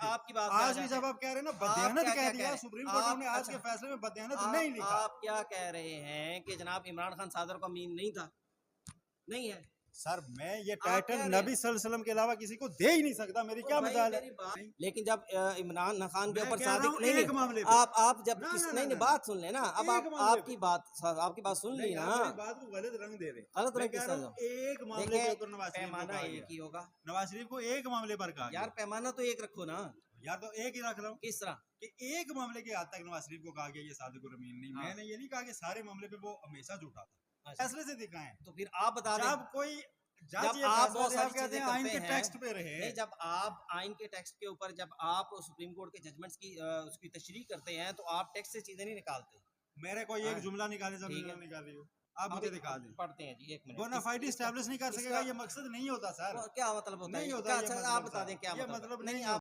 आपकी बात आज भी जब आप कह रहे हैं ना बदयानत कह दिया, सुप्रीम कोर्ट ने आज के फैसले में बदयानत नहीं लिखा। आप क्या कह रहे हैं कि जनाब इमरान खान सादर का अमीन नहीं था? नहीं है सर मैं ये टाइटल नबी सल्लल्लाहु अलैहि वसल्लम के अलावा किसी को दे ही नहीं सकता, मेरी क्या मजाल है। लेकिन जब इमरान खान के मैं ऊपर कह रहा हूं नहीं एक मामले पे। आप जब ना, किस ना, नहीं ना, नहीं ना, बात सुन लेना, अब एक मामले पे। आपकी बात सुन ली नहीं, ना, आप मेरी बात को गलत रंग दे रहे हैं। गलत मैं रंग कह किस रहा तरह हूं एक मामले देखें, के ऊपर नवाज शरीफ को पैमाना कहा एक गया। ही होगा नवाज शरीफ को एक मामले पर कहा यार, गया। पैमाना तो एक रखो ना यार तो एक ही रख रहा हूँ किस तरह। कि एक मामले के हद तक नवाज शरीफ को कहा गया ये सादिकुर रमीन नहीं। हाँ। मैंने ये नहीं कहा कि सारे मामले पे वो हमेशा झूठा था, अच्छा, फैसले से दिखाएं। तो फिर आप बता दें, जब कोई जज जब ये आप फैसला बहुत दे, सारी आप कहते चीजें हैं आइन करते के हैं, टेक्स्ट पे रहे। नहीं, जब आप आइन के टेक्स्ट के ऊपर जब आप सुप्रीम कोर्ट के जजमेंट्स की उसकी तशरीह करते हैं तो आप टेक्स्ट से चीजें नहीं निकालते। मेरे को एक हाँ, जुमला निकाले जब ठीक है, निकाल रही हो आप मुझे दिखा दें। पढ़ते हैं जी, एक मिनट। बोनाफाइड एस्टैब्लिश नहीं कर सकेगा, ये मक्सद नहीं होता सर, क्या मतलब होता है नहीं क्या? होता ये अच्छा, मतलब आप बता सर, दें क्या ये मतलब मतलब नहीं नहीं आप